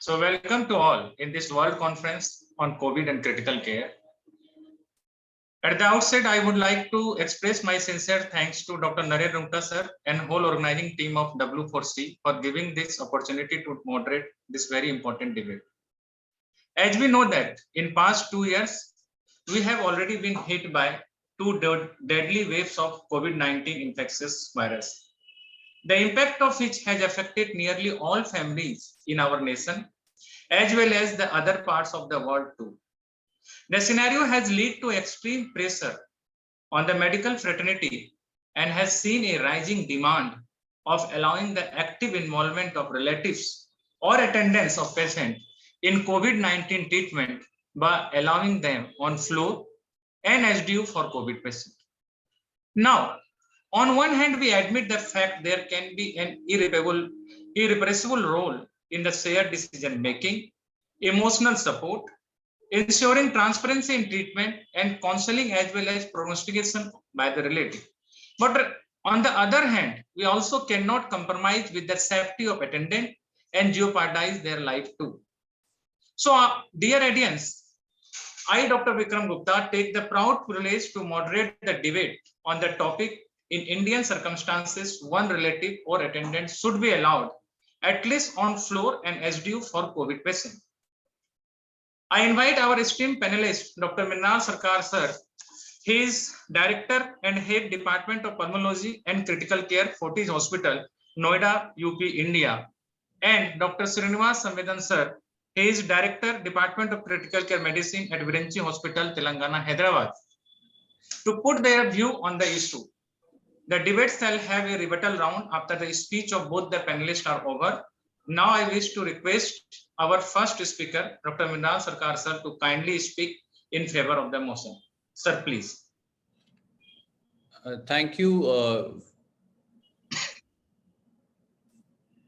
So welcome to all in this World Conference on COVID and Critical Care. At the outset, I would like to express my sincere thanks to Dr. Narendra Rungta sir and whole organizing team of W4C for giving this opportunity to moderate this very important debate. As we know that in past 2 years, we have already been hit by two deadly waves of COVID-19 infectious virus, the impact of which has affected nearly all families in our nation, as well as the other parts of the world too. The scenario has led to extreme pressure on the medical fraternity and has seen a rising demand of allowing the active involvement of relatives or attendants of patients in COVID-19 treatment by allowing them on floor and SDU for COVID patient. Now, on one hand, we admit the fact there can be an irrepressible role in the shared decision making, emotional support, ensuring transparency in treatment and counseling as well as prognostication by the relative. But on the other hand, we also cannot compromise with the safety of attendant and jeopardize their life too. So, dear audience, I, Dr. Vikram Gupta, take the proud privilege to moderate the debate on the topic. In Indian circumstances, one relative or attendant should be allowed at least on floor and SDU for COVID patient. I invite our esteemed panelist, Dr. Mrinal Sarkar sir. He is Director and Head Department of Pulmonology and Critical Care, Fortis Hospital, Noida, UP, India. And Dr. Srinivas Samvedan sir. He is Director, Department of Critical Care Medicine at Virinchi Hospital, Telangana, Hyderabad. To put their view on the issue, the debate shall have a rebuttal round after the speech of both the panelists are over. Now I wish to request our first speaker, Dr. Mrinal Sarkar sir, to kindly speak in favor of the motion. Sir, please. Thank you.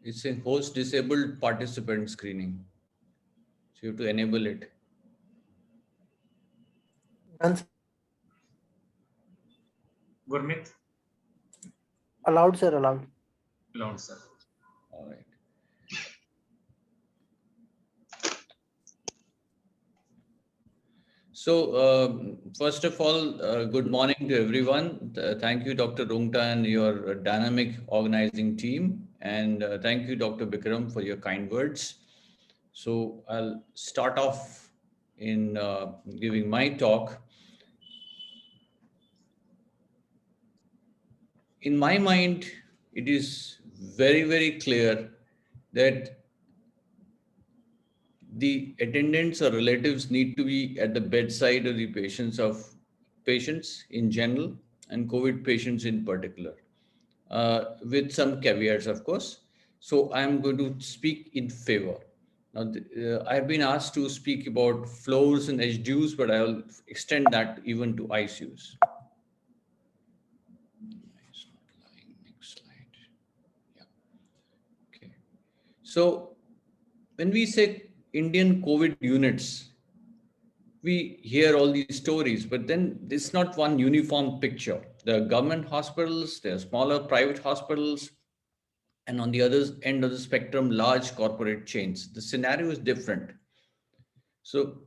It's a host disabled participant screening. So you have to enable it. Gurmeet? Allowed, sir, allowed. Allowed, sir. All right. So, first of all, good morning to everyone. Thank you, Dr. Rungta and your dynamic organizing team. And thank you, Dr. Bikram, for your kind words. So I'll start off in giving my talk. In my mind, it is very, very clear that the attendants or relatives need to be at the bedside of the patients in general and COVID patients in particular, with some caveats, of course. So I'm going to speak in favor. Now, I've been asked to speak about floors and HDUs, but I'll extend that even to ICUs. Next slide. Yeah. Okay. So when we say Indian COVID units, we hear all these stories, but then it's not one uniform picture. There are government hospitals, there are smaller private hospitals, and on the other end of the spectrum, large corporate chains. The scenario is different. So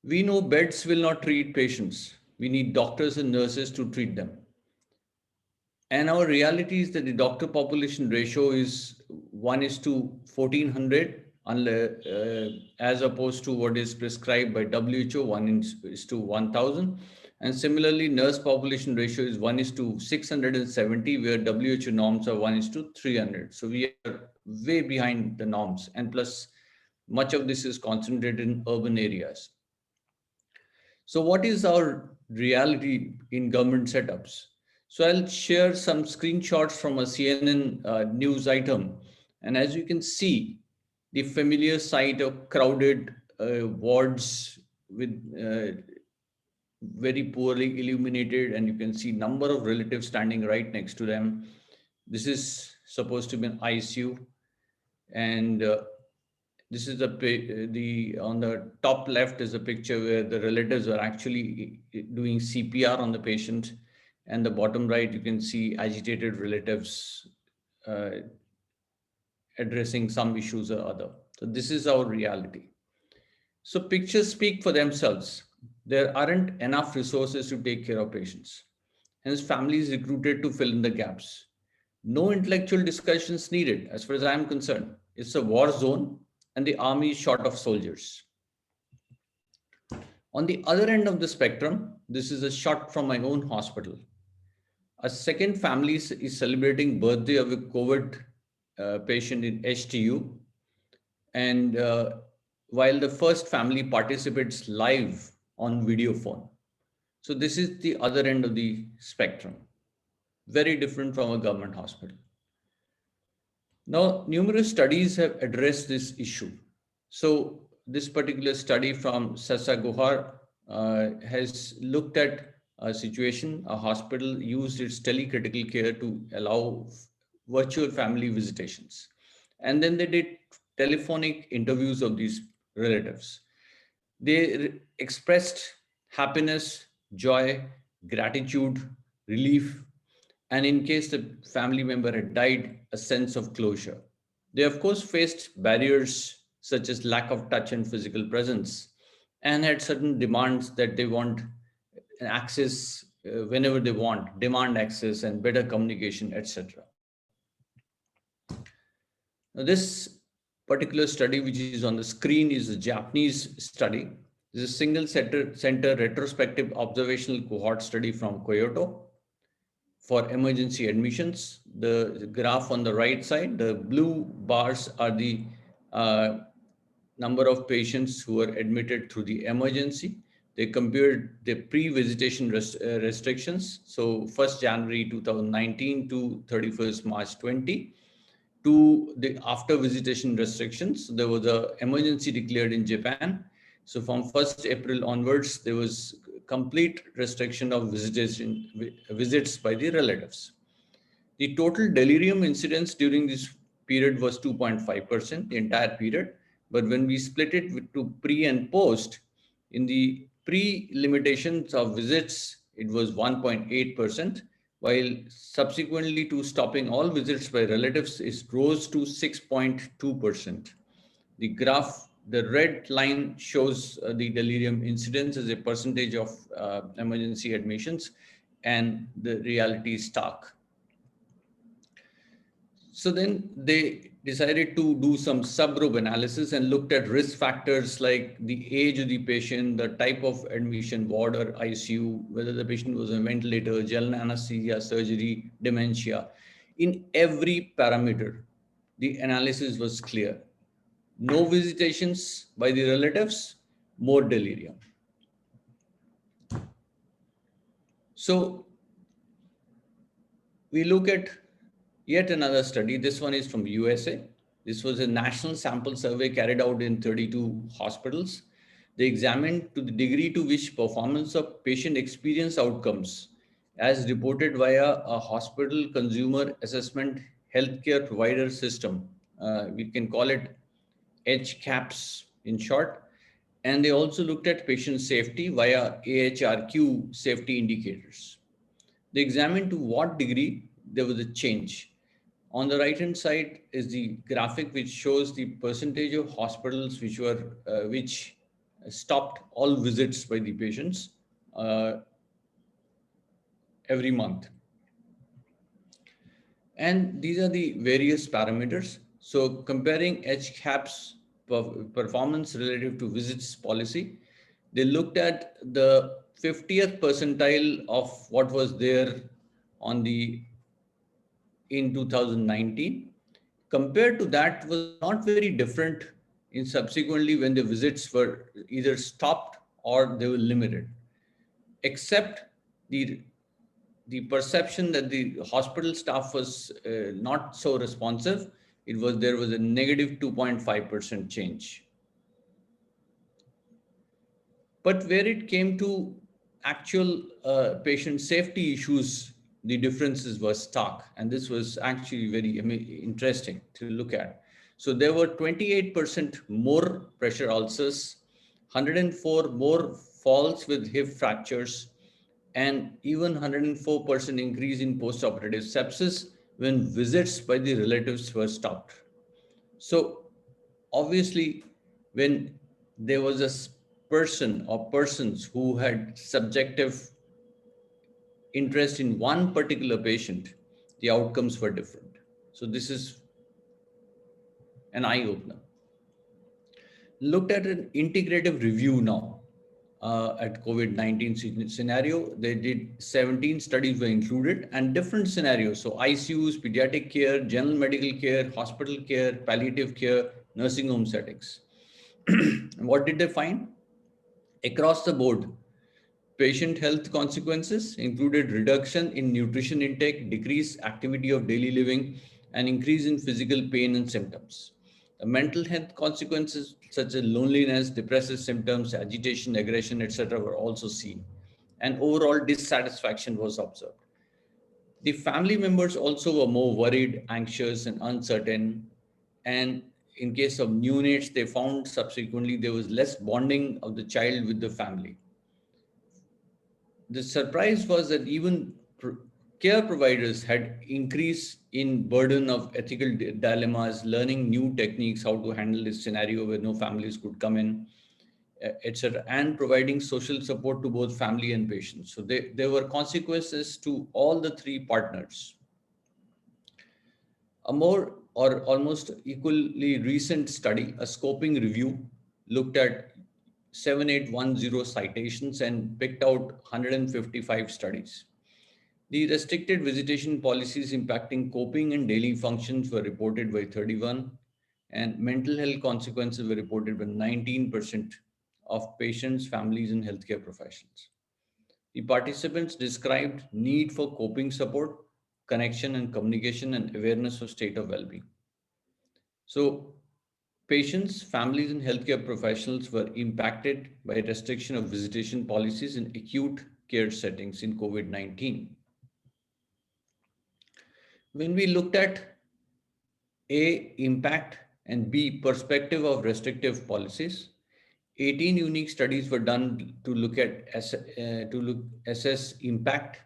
we know beds will not treat patients. We need doctors and nurses to treat them. And our reality is that the doctor population ratio is 1:1400, as opposed to what is prescribed by WHO, 1:1000. And similarly, nurse population ratio is 1:670, where WHO norms are 1:300. So we are way behind the norms. And plus, much of this is concentrated in urban areas. So what is our reality in government setups? So I'll share some screenshots from a CNN news item. And as you can see, the familiar sight of crowded wards with very poorly illuminated, and you can see number of relatives standing right next to them. This is supposed to be an ICU, and this is on the top left is a picture where the relatives are actually doing CPR on the patient, and the bottom right you can see agitated relatives addressing some issues or other. So this is our reality. So pictures speak for themselves. There aren't enough resources to take care of patients. Hence, families recruited to fill in the gaps. No intellectual discussions needed, as far as I am concerned. It's a war zone, and the army is short of soldiers. On the other end of the spectrum, this is a shot from my own hospital. A second family is celebrating birthday of a COVID patient in HTU, and while the first family participates live on video phone. So this is the other end of the spectrum, very different from a government hospital. Now, numerous studies have addressed this issue. So this particular study from Sasa Guhar has looked at a situation. A hospital used its telecritical care to allow virtual family visitations. And then they did telephonic interviews of these relatives. They expressed happiness, joy, gratitude, relief, and in case the family member had died, a sense of closure. They, of course, faced barriers such as lack of touch and physical presence, and had certain demands that they want access whenever they want, demand access and better communication, etc. Now, this particular study, which is on the screen, is a Japanese study. This is a single center retrospective observational cohort study from Kyoto for emergency admissions. The graph on the right side, the blue bars are the number of patients who were admitted through the emergency. They compared the pre-visitation restrictions, so 1st January 2019 to 31st March 20, to the after visitation restrictions. There was an emergency declared in Japan. So from 1st April onwards, there was complete restriction of visits by the relatives. The total delirium incidence during this period was 2.5%, the entire period. But when we split it to pre and post, in the pre-limitations of visits, it was 1.8%, while subsequently to stopping all visits by relatives, it rose to 6.2%. The graph, the red line shows the delirium incidence as a percentage of emergency admissions, and the reality is stark. So then they decided to do some subgroup analysis and looked at risk factors like the age of the patient, the type of admission, ward or ICU, whether the patient was on ventilator, general anesthesia, surgery, dementia. In every parameter, the analysis was clear. No visitations by the relatives, more delirium. So we look at yet another study. This one is from USA. This was a national sample survey carried out in 32 hospitals. They examined to the degree to which performance of patient experience outcomes as reported via a hospital consumer assessment healthcare provider system. We can call it HCAPS in short. And they also looked at patient safety via AHRQ safety indicators. They examined to what degree there was a change. On the right-hand side is the graphic which shows the percentage of hospitals which stopped all visits by the patients every month. And these are the various parameters. So comparing HCAPS performance relative to visits policy, they looked at the 50th percentile of what was there on the in 2019. Compared to that was not very different in subsequently when the visits were either stopped or they were limited, except the perception that the hospital staff was not so responsive. There was a negative 2.5% change. But where it came to actual patient safety issues, the differences were stark. And this was actually very interesting to look at. So there were 28% more pressure ulcers, 104 more falls with hip fractures, and even 104% increase in postoperative sepsis when visits by the relatives were stopped. So obviously, when there was a person or persons who had subjective interest in one particular patient, the outcomes were different. So this is an eye opener. Looked at an integrative review now at COVID-19 scenario. They did 17 studies were included and different scenarios. So ICUs, pediatric care, general medical care, hospital care, palliative care, nursing home settings. What did they find? Across the board, patient health consequences included reduction in nutrition intake, decreased activity of daily living, and increase in physical pain and symptoms. The mental health consequences such as loneliness, depressive symptoms, agitation, aggression, etc. were also seen. And overall dissatisfaction was observed. The family members also were more worried, anxious, and uncertain. And in case of neonates, they found subsequently there was less bonding of the child with the family. The surprise was that even care providers had increase in burden of ethical dilemmas, learning new techniques, how to handle this scenario where no families could come in, etc., and providing social support to both family and patients. So there were consequences to all the three partners. A more or almost equally recent study, a scoping review, looked at 7810 citations and picked out 155 studies. The restricted visitation policies impacting coping and daily functions were reported by 31, and mental health consequences were reported by 19% of patients, families, and healthcare professionals. The participants described need for coping support, connection and communication, and awareness of state of well-being. So patients, families, and healthcare professionals were impacted by restriction of visitation policies in acute care settings in COVID-19. When we looked at A, impact, and B, perspective of restrictive policies, 18 unique studies were done to assess impact,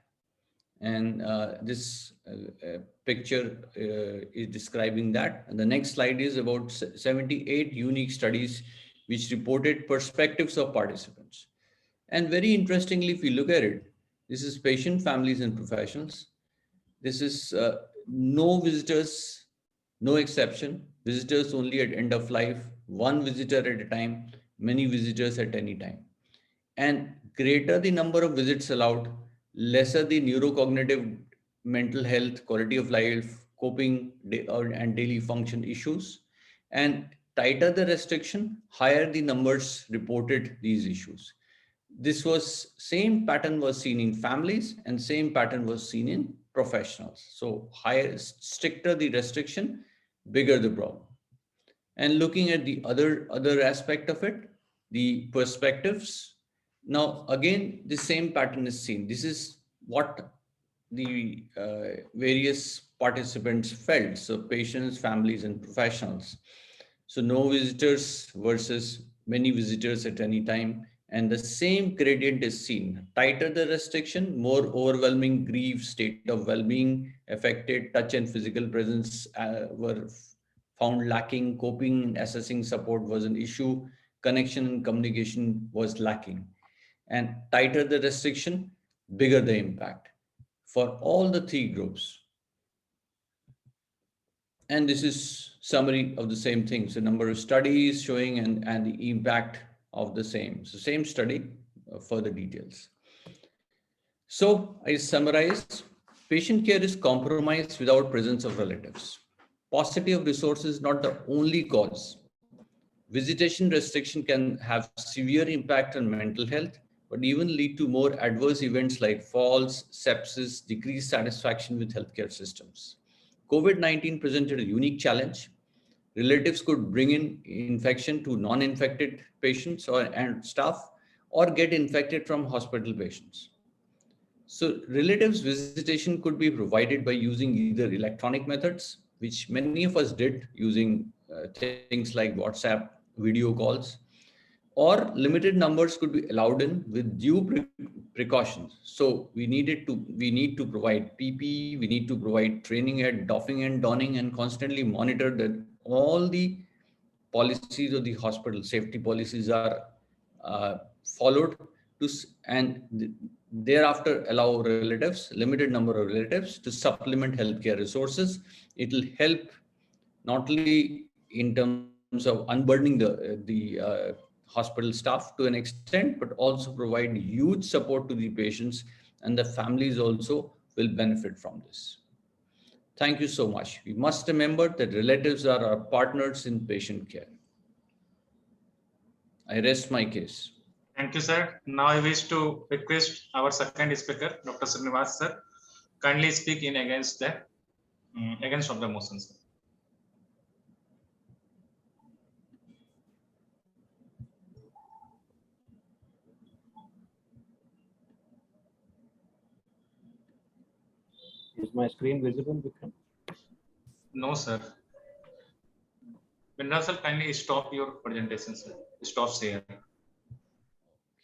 and this picture is describing that. And the next slide is about 78 unique studies which reported perspectives of participants. And very interestingly, if you look at it, this is patient, families, and professionals. This is no visitors, no exception, visitors only at end of life, one visitor at a time, many visitors at any time. And greater the number of visits allowed, lesser the neurocognitive, mental health, quality of life, coping and daily function issues. And tighter the restriction, higher the numbers reported these issues. This was same pattern was seen in families and same pattern was seen in professionals. So higher, stricter the restriction, bigger the problem. And looking at the other aspect of it, the perspectives. Now again, the same pattern is seen. This is what the various participants felt. So patients, families, and professionals. So no visitors versus many visitors at any time. And the same gradient is seen. Tighter the restriction, more overwhelming grief, state of well-being affected, touch and physical presence were found lacking, coping and assessing support was an issue, connection and communication was lacking. And tighter the restriction, bigger the impact for all the three groups. And this is summary of the same thing. So number of studies showing and the impact of the same. So same study, further details. So I summarize, patient care is compromised without presence of relatives. Paucity of resources is not the only cause. Visitation restriction can have severe impact on mental health, but even lead to more adverse events like falls, sepsis, decreased satisfaction with healthcare systems. COVID-19 presented a unique challenge. Relatives could bring in infection to non-infected patients and staff, or get infected from hospital patients. So relatives visitation could be provided by using either electronic methods, which many of us did using things like WhatsApp, video calls, or limited numbers could be allowed in with due precautions. So we need to provide PPE, we need to provide training at doffing and donning, and constantly monitor that all the policies of the hospital, safety policies are followed and thereafter allow relatives, limited number of relatives to supplement healthcare resources. It will help not only in terms of unburdening the hospital staff to an extent, but also provide huge support to the patients, and the families also will benefit from this. Thank you so much. We must remember that relatives are our partners in patient care. I rest my case. Thank you, sir. Now I wish to request our second speaker, Dr. Srinivas, sir, kindly speak in against of the motion, sir. Is my screen visible, Vikram? No, sir. Vinod sir, kindly stop your presentation, sir. Stop share.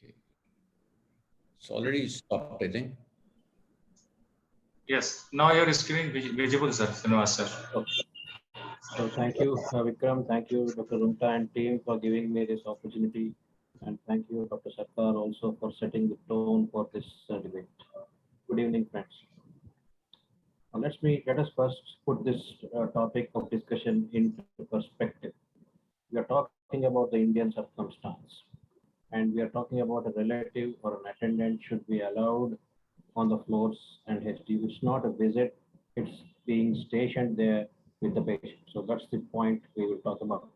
Okay. It's already stopped, I think. Yes, now your screen visible, sir. Srinivas, sir. Okay. So thank you, Vikram. Thank you, Dr. Rungta and team for giving me this opportunity. And thank you, Dr. Sarkar, also for setting the tone for this debate. Good evening, friends. Let us first put this topic of discussion into perspective. We are talking about the Indian circumstance, and we are talking about a relative or an attendant should be allowed on the floors and HDU. It's not a visit, it's being stationed there with the patient. So that's the point we will talk about.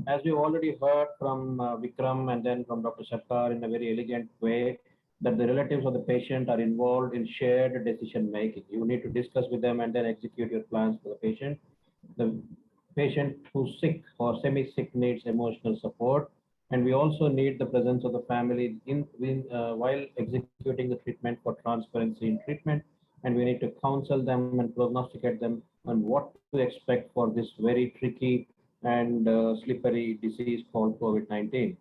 As we already heard from Vikram and then from Dr. Sarkar in a very elegant way, that the relatives of the patient are involved in shared decision making. You need to discuss with them and then execute your plans for the patient. The patient who's sick or semi-sick needs emotional support, and we also need the presence of the family while executing the treatment for transparency in treatment, and we need to counsel them and prognosticate them on what to expect for this very tricky and slippery disease called COVID-19.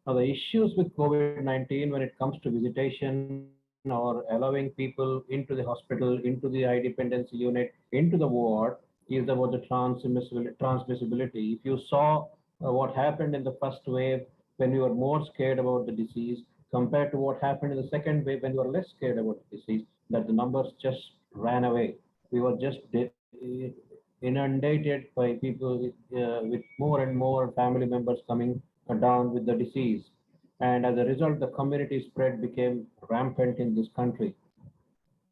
Now, the issues with COVID-19 when it comes to visitation or allowing people into the hospital, into the high dependency unit, into the ward, is about the transmissibility. If you saw what happened in the first wave when we were more scared about the disease compared to what happened in the second wave when we were less scared about the disease, that the numbers just ran away. We were just inundated by people with more and more family members coming down with the disease. And as a result, the community spread became rampant in this country.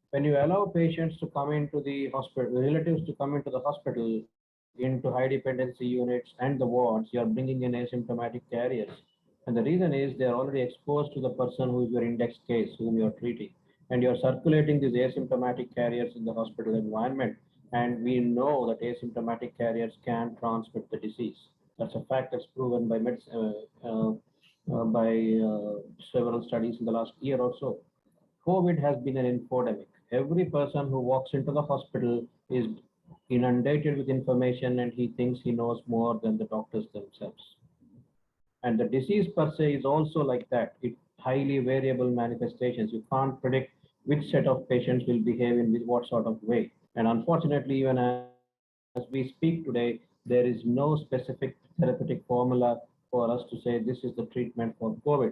When you allow patients to come into the hospital, relatives to come into the hospital, into high dependency units and the wards, you are bringing in asymptomatic carriers. And the reason is they are already exposed to the person who is your index case, whom you are treating. And you are circulating these asymptomatic carriers in the hospital environment. And we know that asymptomatic carriers can transmit the disease. That's a fact that's proven by several studies in the last year or so. COVID has been an infodemic. Every person who walks into the hospital is inundated with information and he thinks he knows more than the doctors themselves. And the disease per se is also like that. It's highly variable manifestations. You can't predict which set of patients will behave in what sort of way. And unfortunately, even as we speak today, there is no specific therapeutic formula for us to say this is the treatment for COVID.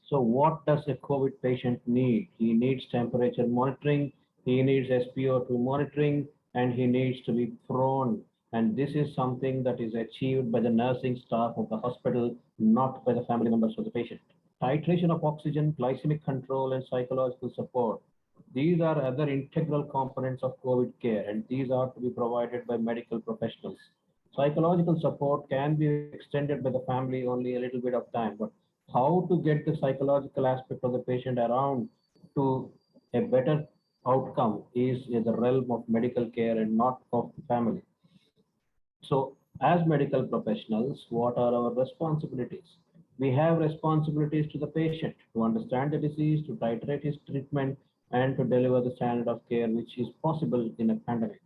So what does a COVID patient need? He needs temperature monitoring, he needs SpO2 monitoring, and he needs to be thrown. And this is something that is achieved by the nursing staff of the hospital, not by the family members of the patient. Titration of oxygen, glycemic control, and psychological support. These are other integral components of COVID care, and these are to be provided by medical professionals. Psychological support can be extended by the family only a little bit of time, but how to get the psychological aspect of the patient around to a better outcome is in the realm of medical care and not of the family. So as medical professionals, what are our responsibilities? We have responsibilities to the patient to understand the disease, to titrate his treatment, and to deliver the standard of care which is possible in a pandemic.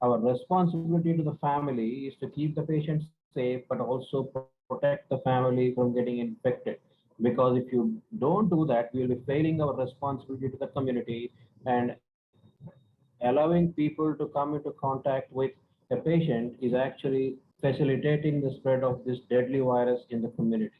Our responsibility to the family is to keep the patient safe, but also protect the family from getting infected. Because if you don't do that, we will be failing our responsibility to the community and allowing people to come into contact with a patient is actually facilitating the spread of this deadly virus in the community.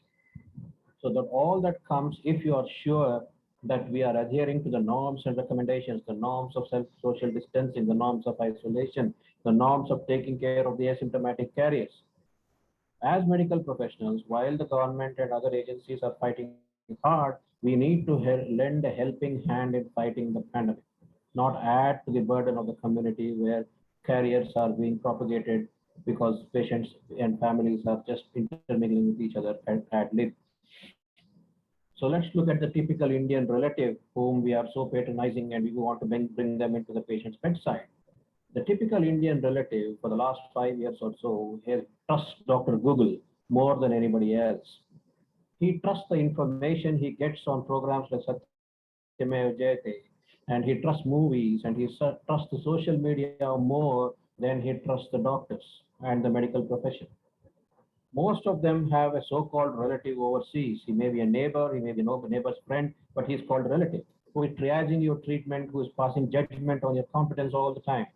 So that all that comes if you are sure that we are adhering to the norms and recommendations, the norms of social distancing, the norms of isolation, the norms of taking care of the asymptomatic carriers. As medical professionals, while the government and other agencies are fighting hard, we need to lend a helping hand in fighting the pandemic, not add to the burden of the community where carriers are being propagated because patients and families are just intermingling with each other at lib. So let's look at the typical Indian relative whom we are so patronizing and we want to bring them into the patient's bedside. The typical Indian relative for the last 5 years or so has trusts Dr. Google more than anybody else. He trusts the information he gets on programs like Satyameva Jayate, and he trusts movies, and he trusts the social media more than he trusts the doctors and the medical profession. Most of them have a so-called relative overseas. He may be a neighbor, he may be a neighbor's friend, but he's called relative, who is triaging your treatment, who is passing judgment on your competence all the time.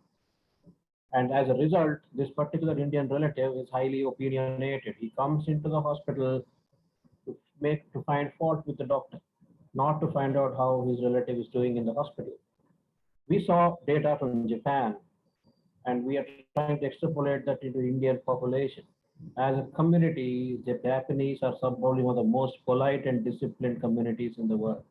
And as a result, this particular Indian relative is highly opinionated. He comes into the hospital to find fault with the doctor, not to find out how his relative is doing in the hospital. We saw data from Japan, and we are trying to extrapolate that into Indian population. As a community, the Japanese are probably one of the most polite and disciplined communities in the world.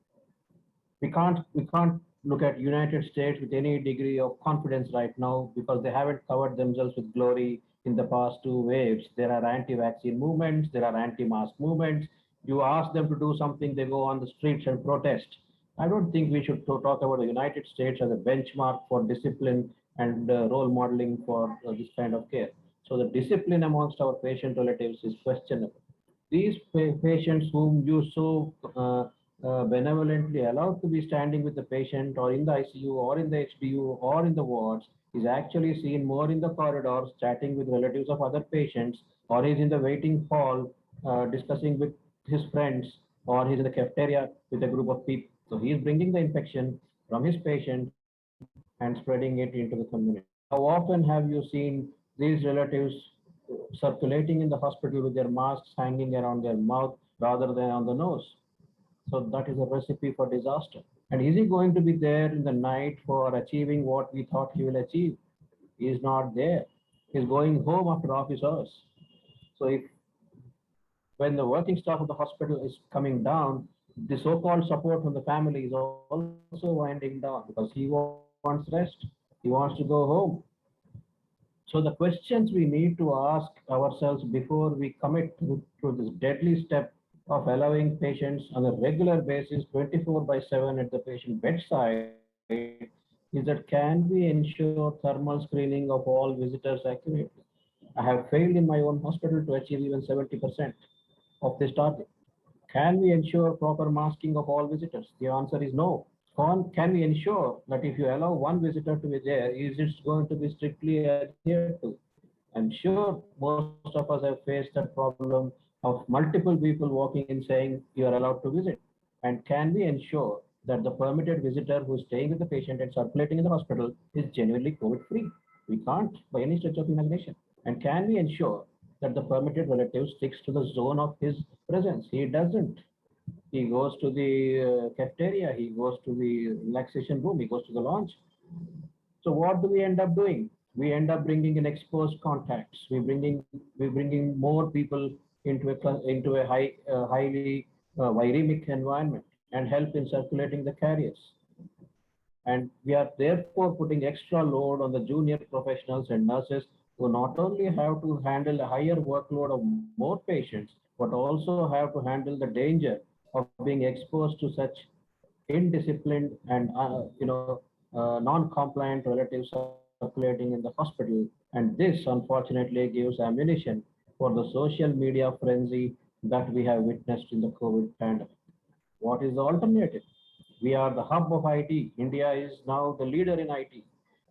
We can't look at United States with any degree of confidence right now because they haven't covered themselves with glory in the past two waves. There are anti-vaccine movements, there are anti-mask movements. You ask them to do something, they go on the streets and protest. I don't think we should talk about the United States as a benchmark for discipline and role modeling for this kind of care. So the discipline amongst our patient relatives is questionable. These patients whom you so benevolently allowed to be standing with the patient or in the ICU or in the HDU or in the wards is actually seen more in the corridors chatting with relatives of other patients, or he's in the waiting hall discussing with his friends, or he's in the cafeteria with a group of people. So he's bringing the infection from his patient and spreading it into the community. How often have you seen these relatives circulating in the hospital with their masks hanging around their mouth rather than on the nose? So that is a recipe for disaster. And is he going to be there in the night for achieving what we thought he will achieve? He is not there. He's going home after office hours. So if when the working staff of the hospital is coming down, the so-called support from the family is also winding down because he wants rest. He wants to go home. So the questions we need to ask ourselves before we commit to this deadly step of allowing patients on a regular basis 24 by 7 at the patient bedside is that can we ensure thermal screening of all visitors accurately? I have failed in my own hospital to achieve even 70% of this target. Can we ensure proper masking of all visitors? The answer is no. Can we ensure that if you allow one visitor to be there, is it going to be strictly adhered to? I'm sure most of us have faced that problem of multiple people walking in saying you are allowed to visit. And can we ensure that the permitted visitor who is staying with the patient and circulating in the hospital is genuinely COVID free? We can't by any stretch of imagination. And can we ensure that the permitted relative sticks to the zone of his presence? He doesn't. He goes to the cafeteria, he goes to the relaxation room, he goes to the lounge. So what do we end up doing? We end up bringing in exposed contacts. We're bringing more people into a highly viremic environment and help in circulating the carriers. And we are therefore putting extra load on the junior professionals and nurses who not only have to handle a higher workload of more patients, but also have to handle the danger of being exposed to such indisciplined and non-compliant relatives circulating in the hospital. And this, unfortunately, gives ammunition for the social media frenzy that we have witnessed in the COVID pandemic. What is the alternative? We are the hub of IT. India is now the leader in IT.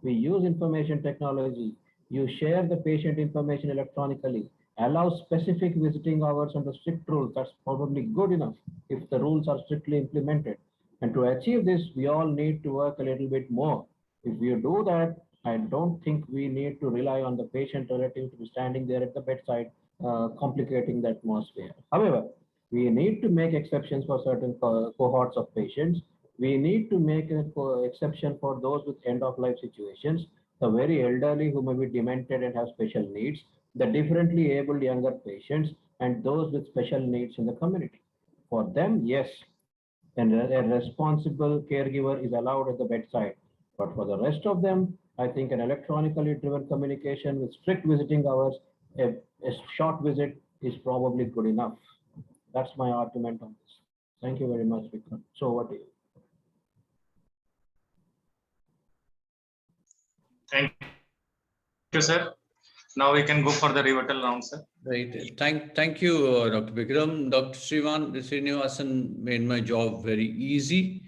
We use information technology. You share the patient information electronically. Allow specific visiting hours under strict rules. That's probably good enough if the rules are strictly implemented. And to achieve this, we all need to work a little bit more. If you do that, I don't think we need to rely on the patient relative to be standing there at the bedside, complicating the atmosphere. However, we need to make exceptions for certain cohorts of patients. We need to make an exception for those with end of life situations, the very elderly who may be demented and have special needs, the differently abled younger patients, and those with special needs in the community. For them, yes, and a responsible caregiver is allowed at the bedside. But for the rest of them, I think an electronically driven communication with strict visiting hours, a short visit is probably good enough. That's my argument on this. Thank you very much, Vikram. So over to you. Thank you, sir. Now we can go for the rebuttal round, sir. Right. Thank you, Dr. Vikram. Dr. Srinivasan made my job very easy.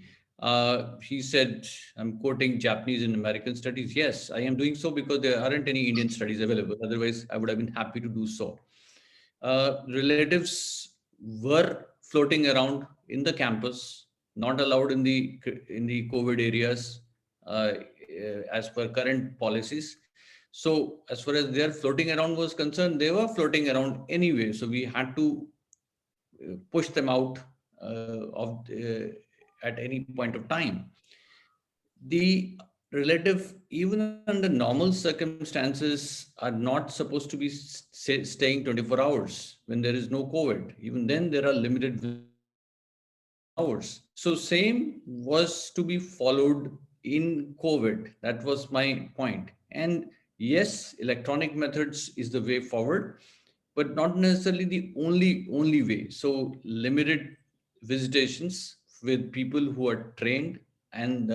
He said, I'm quoting Japanese and American studies. Yes, I am doing so because there aren't any Indian studies available. Otherwise, I would have been happy to do so. Relatives were floating around in the campus, not allowed in the COVID areas as per current policies. So as far as their floating around was concerned, they were floating around anyway. So we had to push them out at any point of time. The relative, even under normal circumstances, are not supposed to be staying 24 hours when there is no COVID. Even then, there are limited hours. So same was to be followed in COVID. That was my point. And yes, electronic methods is the way forward, but not necessarily the only way. So limited visitations with people who are trained and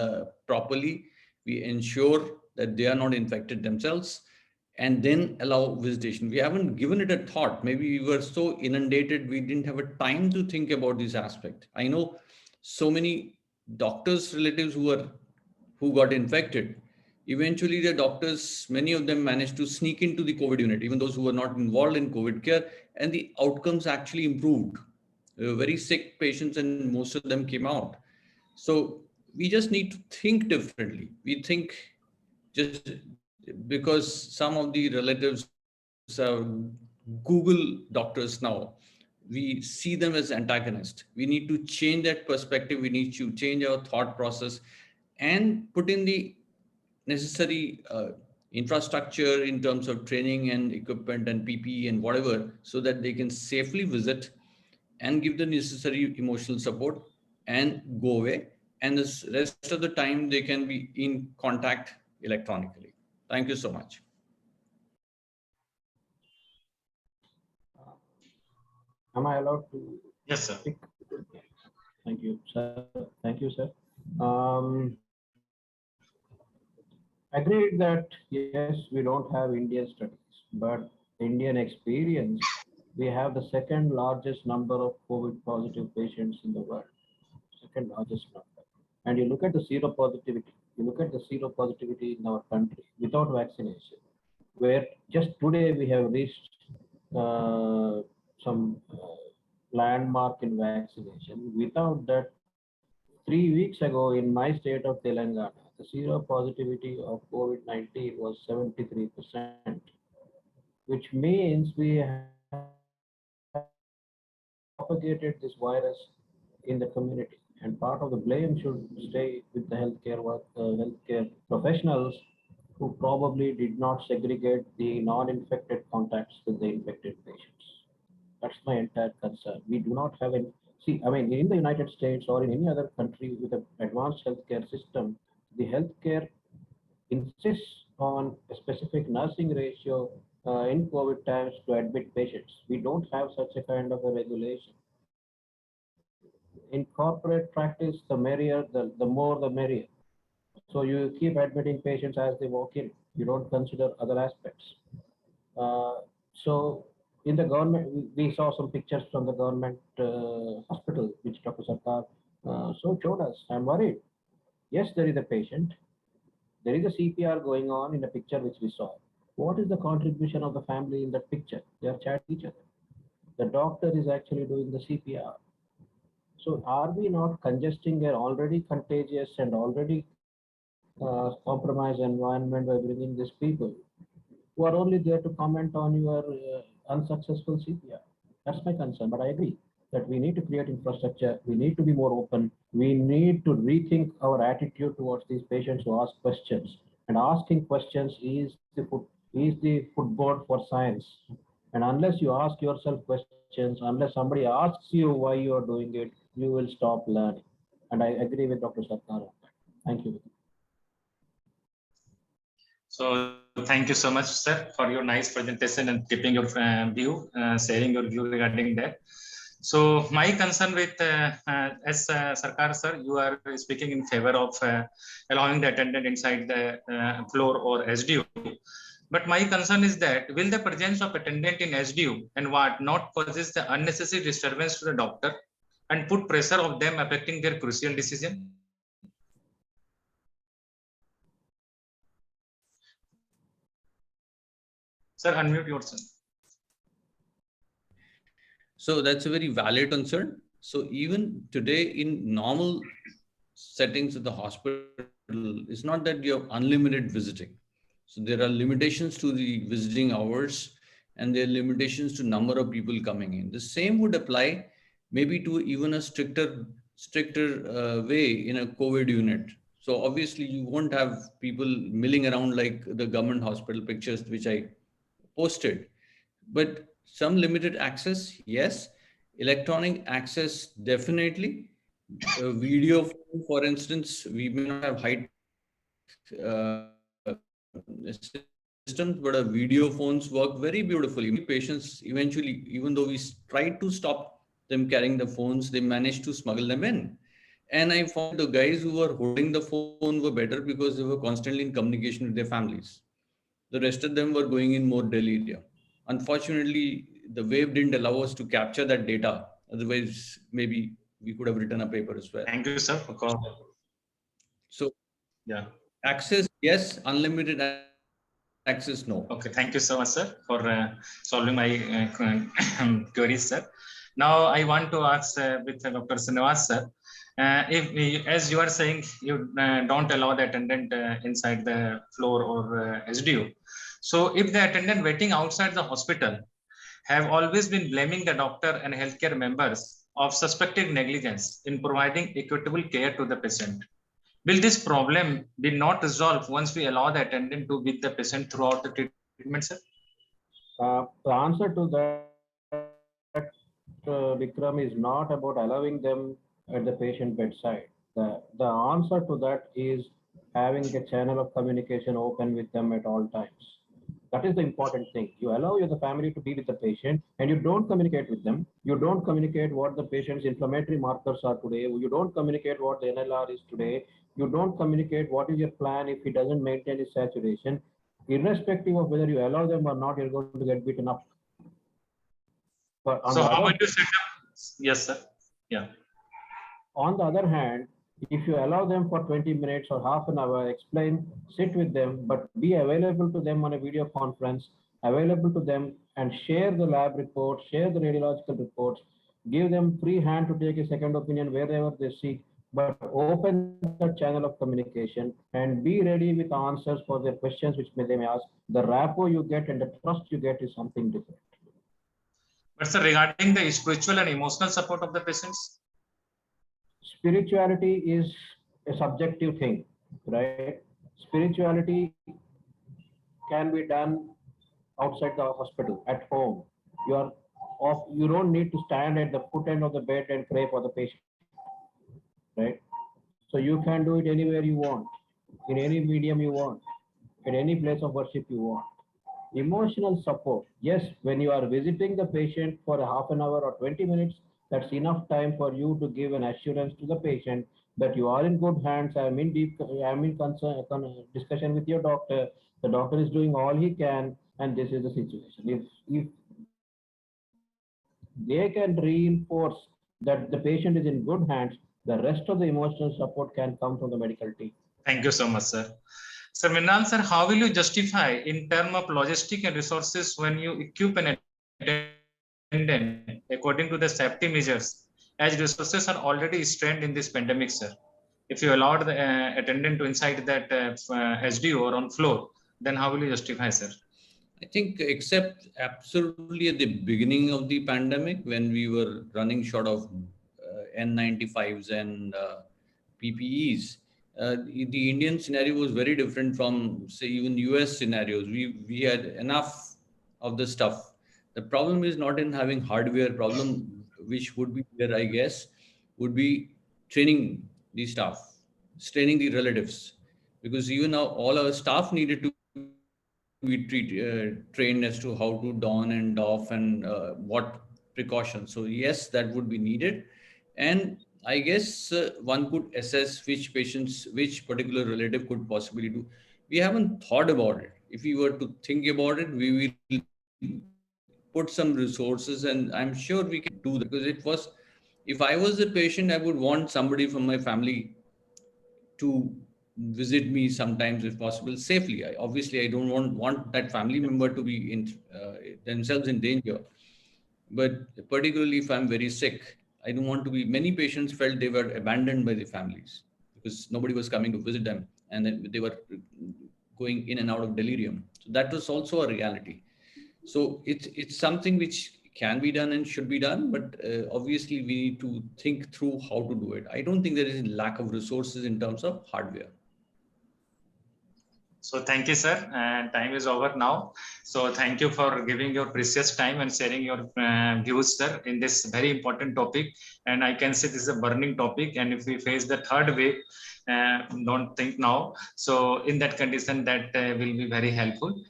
properly, we ensure that they are not infected themselves, and then allow visitation. We haven't given it a thought. Maybe we were so inundated, we didn't have a time to think about this aspect. I know so many doctors' relatives who got infected. Eventually, the doctors, many of them managed to sneak into the COVID unit, even those who were not involved in COVID care, and the outcomes actually improved. They were very sick patients, and most of them came out. So we just need to think differently. We think just because some of the relatives are Google doctors now, we see them as antagonists. We need to change that perspective. We need to change our thought process and put in the necessary infrastructure in terms of training and equipment and PPE and whatever, so that they can safely visit and give the necessary emotional support and go away. And the rest of the time, they can be in contact electronically. Thank you so much. Am I allowed to? Yes, sir. Speak? Thank you, sir. Thank you, sir. Agreed that yes, we don't have Indian studies, but Indian experience, we have the second largest number of COVID positive patients in the world, second largest number. And you look at the seropositivity, in our country without vaccination, where just today we have reached some landmark in vaccination. Without that, 3 weeks ago in my state of Telangana, the seropositivity of COVID-19 was 73%, which means we have propagated this virus in the community. And part of the blame should stay with the healthcare professionals who probably did not segregate the non-infected contacts with the infected patients. That's my entire concern. We do not have any. See, I mean, in the United States or in any other country with an advanced healthcare system, the healthcare insists on a specific nursing ratio in COVID times to admit patients. We don't have such a kind of a regulation. In corporate practice, the merrier, the more the merrier. So you keep admitting patients as they walk in. You don't consider other aspects. So in the government, we saw some pictures from the government hospital, which Dr. Sarkar showed us. I'm worried. Yes, there is a patient. There is a CPR going on in the picture which we saw. What is the contribution of the family in that picture? They are chatting each other. The doctor is actually doing the CPR. So are we not congesting an already contagious and already compromise environment by bringing these people who are only there to comment on your unsuccessful CPR. That's my concern, but I agree that we need to create infrastructure, we need to be more open, we need to rethink our attitude towards these patients who ask questions. And asking questions is the footboard for science. And unless you ask yourself questions, unless somebody asks you why you are doing it, you will stop learning. And I agree with Dr. Sarkar on that. Thank you. So thank you so much, sir, for your nice presentation and keeping your view, sharing your view regarding that. So my concern with, as Sarkar sir, you are speaking in favor of allowing the attendant inside the floor or SDU. But my concern is that will the presence of attendant in SDU and what not causes the unnecessary disturbance to the doctor and put pressure of them affecting their crucial decision? Sir, unmute yourself. So that's a very valid concern. So even today in normal settings of the hospital, it's not that you have unlimited visiting. So there are limitations to the visiting hours and there are limitations to number of people coming in. The same would apply maybe to even a stricter way in a COVID unit. So obviously you won't have people milling around like the government hospital pictures which I posted. But some limited access, yes. Electronic access, definitely. Video, for instance, we may not have high systems, but our video phones work very beautifully. Patients eventually, even though we tried to stop them carrying the phones, they managed to smuggle them in. And I found the guys who were holding the phone were better because they were constantly in communication with their families. The rest of them were going in more delirium. Unfortunately, the wave didn't allow us to capture that data. Otherwise, maybe we could have written a paper as well. Thank you, sir. So, yeah. Access, yes. Unlimited access, no. Okay, thank you so much, sir, for solving my queries, sir. Now, I want to ask with Dr. Srinivas, sir, as you are saying, you don't allow the attendant inside the floor or SDU. So, if the attendant waiting outside the hospital have always been blaming the doctor and healthcare members of suspected negligence in providing equitable care to the patient, will this problem be not resolved once we allow the attendant to be with the patient throughout the treatment, sir? The answer to that, Vikram, is not about allowing them at the patient bedside. The answer to that is having a channel of communication open with them at all times. That is the important thing. You allow the family to be with the patient and you don't communicate with them. You don't communicate what the patient's inflammatory markers are today. You don't communicate what the NLR is today. You don't communicate what is your plan if he doesn't maintain his saturation. Irrespective of whether you allow them or not, you're going to get beaten up. But so how would you set up? Yes, sir. Yeah. On the other hand, if you allow them for 20 minutes or half an hour, explain, sit with them, but be available to them on a video conference, available to them and share the lab reports, share the radiological reports, give them free hand to take a second opinion wherever they seek, but open the channel of communication and be ready with answers for their questions which they may ask. The rapport you get and the trust you get is something different. But sir, regarding the spiritual and emotional support of the patients? Spirituality is a subjective thing, right? Spirituality can be done outside the hospital, at home. You don't need to stand at the foot end of the bed and pray for the patient, right? So you can do it anywhere you want, in any medium you want, at any place of worship you want. Emotional support, yes, when you are visiting the patient for a half an hour or 20 minutes, that's enough time for you to give an assurance to the patient that you are in good hands. I'm in discussion with your doctor. The doctor is doing all he can, and this is the situation. If they can reinforce that the patient is in good hands, the rest of the emotional support can come from the medical team. Thank you so much, sir. Sir Mrinal, sir, how will you justify in terms of logistic and resources when you equip an attendant according to the safety measures, as resources are already strained in this pandemic, sir? If you allowed the attendant to inside that SDO or on floor, then how will you justify, sir? I think except absolutely at the beginning of the pandemic when we were running short of N95s and PPEs, the Indian scenario was very different from say even US scenarios. We had enough of the stuff. The problem is not in having hardware. Problem which would be there, I guess, would be training the staff, training the relatives, because even now all our staff needed to trained as to how to don and doff and what precautions. So yes, that would be needed, and I guess one could assess which patients, which particular relative could possibly do. We haven't thought about it. If we were to think about it, we will put some resources, and I'm sure we can do that because it was. If I was a patient, I would want somebody from my family to visit me sometimes if possible safely. Obviously I don't want that family member to be themselves in danger, but particularly if I'm very sick, I don't want to be. Many patients felt they were abandoned by the families because nobody was coming to visit them, and then they were going in and out of delirium. So that was also a reality. So it's something which can be done and should be done, but obviously we need to think through how to do it. I don't think there is a lack of resources in terms of hardware. So thank you, sir. And time is over now. So thank you for giving your precious time and sharing your views, sir, in this very important topic. And I can say this is a burning topic. And if we face the third wave, don't think now. So in that condition, that will be very helpful.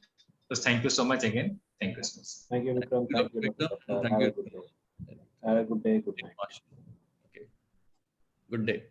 So thank you so much again. Thank you so much. Thank you, Vikram. Thank you, Dr. Bhatta. Thank Have you. a good day. Have a good day. Good night. Okay. Good day.